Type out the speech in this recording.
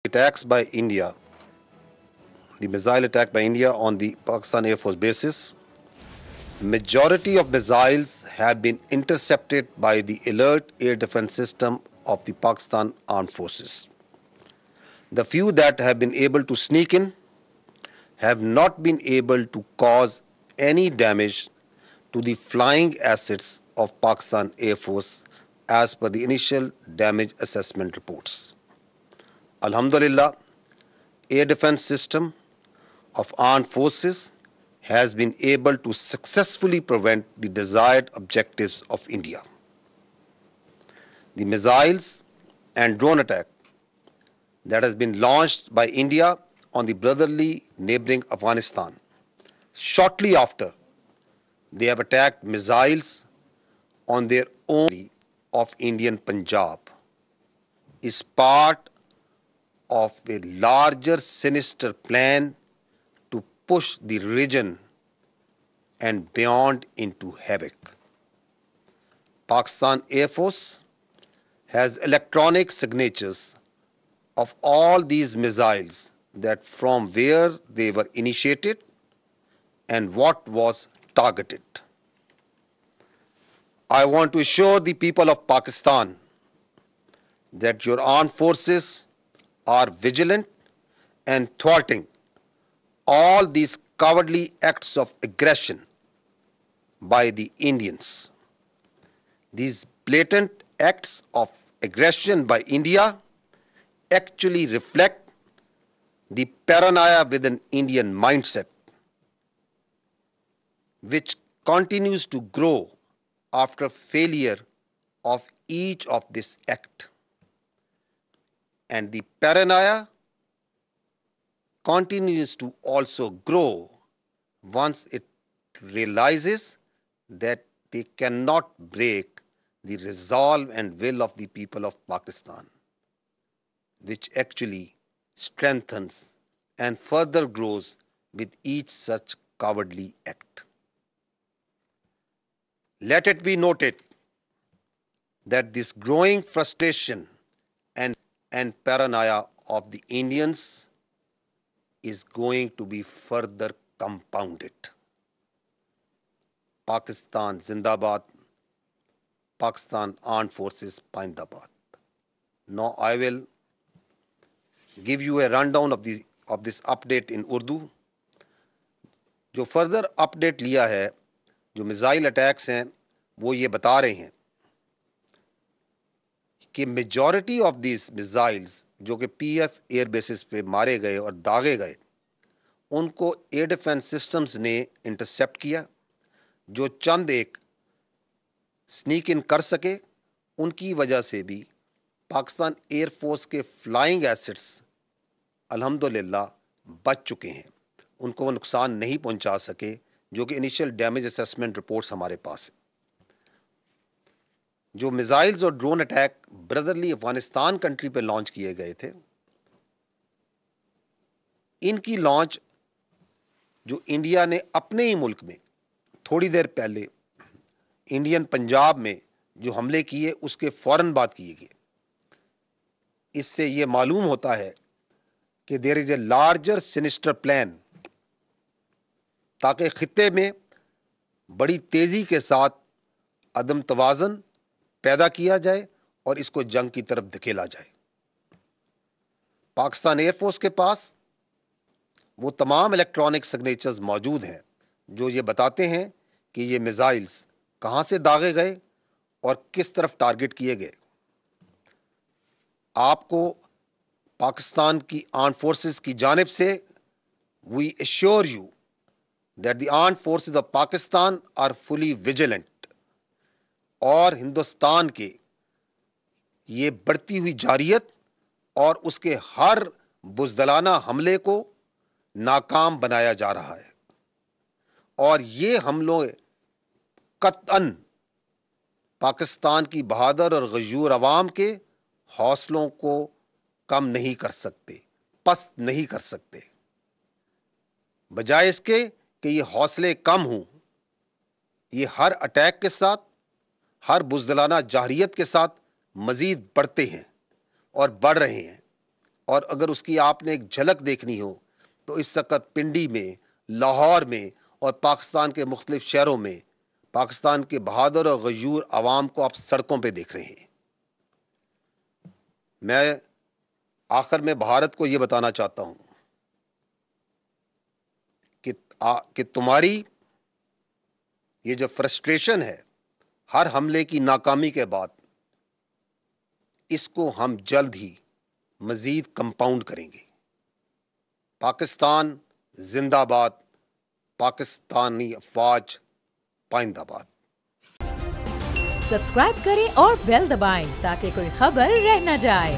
Attacks by India, the missile attack by India on the Pakistan Air Force bases, majority of missiles have been intercepted by the alert air defense system of the Pakistan Armed Forces. The few that have been able to sneak in have not been able to cause any damage to the flying assets of Pakistan Air Force as per the initial damage assessment reports. Alhamdulillah, air defense system of armed forces has been able to successfully prevent the desired objectives of India. The missiles and drone attack that has been launched by India on the brotherly neighboring Afghanistan, shortly after they have attacked missiles on their own of Indian Punjab, is part of a larger sinister plan to push the region and beyond into havoc. Pakistan Air Force has electronic signatures of all these missiles, that from where they were initiated and what was targeted. I want to assure the people of Pakistan that your armed forces are vigilant and thwarting all these cowardly acts of aggression by the Indians. These blatant acts of aggression by India actually reflect the paranoia within Indian mindset, which continues to grow after failure of each of this act. And the paranoia continues to also grow once it realizes that they cannot break the resolve and will of the people of Pakistan, which actually strengthens and further grows with each such cowardly act. Let it be noted that this growing frustration and paranoia of the Indians is going to be further compounded. Pakistan Zindabad, Pakistan Armed Forces Pindabad. Now I will give you a rundown of this update in Urdu. جو further update لیا ہے, جو missile attacks ہیں, وہ یہ بتا رہے ہیں کہ میجورٹی آف دیز میزائلز جو کہ پی ایف ایئر بیسز پہ مارے گئے اور داغے گئے, ان کو ایئر ڈیفنس سسٹمز نے انٹرسیپٹ کیا. جو چند ایک سنیک ان کر سکے, ان کی وجہ سے بھی پاکستان ایئر فورس کے فلائنگ ایسٹس الحمدللہ بچ چکے ہیں. ان کو وہ نقصان نہیں پہنچا سکے, جو کہ انیشیل ڈیمیج اسیسمنٹ رپورٹس ہمارے پاس ہیں. جو میزائلز اور drone attack brotherly Afghanistan country پہ لانچ کیے گئے تھے, ان کی لانچ جو انڈیا نے اپنے ہی ملک میں تھوڑی دیر پہلے انڈین پنجاب میں جو حملے کیے, اس کے فوراً بعد کیے گئے. اس سے یہ معلوم ہوتا ہے کہ دیر از اے لارجر سینسٹر پلان, تاکہ خطے میں بڑی تیزی کے ساتھ عدم توازن پیدا کیا جائے اور اس کو جنگ کی طرف دھکیلا جائے. پاکستان ایئر فورس کے پاس وہ تمام الیکٹرانک سگنیچرز موجود ہیں جو یہ بتاتے ہیں کہ یہ میزائلز کہاں سے داغے گئے اور کس طرف ٹارگٹ کیے گئے. آپ کو پاکستان کی آرمڈ فورسز کی جانب سے we assure you that the armed forces of Pakistan are fully vigilant, اور ہندوستان کے یہ بڑھتی ہوئی جارحیت اور اس کے ہر بزدلانہ حملے کو ناکام بنایا جا رہا ہے. اور یہ حملوں قطعاً پاکستان کی بہادر اور غیور عوام کے حوصلوں کو کم نہیں کر سکتے, پست نہیں کر سکتے. بجائے اس کے کہ یہ حوصلے کم ہوں, یہ ہر اٹیک کے ساتھ, ہر بزدلانہ جارحیت کے ساتھ مزید بڑھتے ہیں اور بڑھ رہے ہیں. اور اگر اس کی آپ نے ایک جھلک دیکھنی ہو تو اس وقت پنڈی میں، لاہور میں اور پاکستان کے مختلف شہروں میں پاکستان کے بہادر اور غیور عوام کو آپ سڑکوں پہ دیکھ رہے ہیں۔ میں آخر میں بھارت کو یہ بتانا چاہتا ہوں کہ تمہاری یہ جو فرسٹریشن ہے ہر حملے کی ناکامی کے بعد، اس کو ہم جلد ہی مزید کمپاؤنڈ کریں گے۔ پاکستان زندہ باد، پاکستانی افواج پائندہ باد۔ سبسکرائب کریں اور بیل دبائیں تاکہ کوئی خبر رہ نہ جائے۔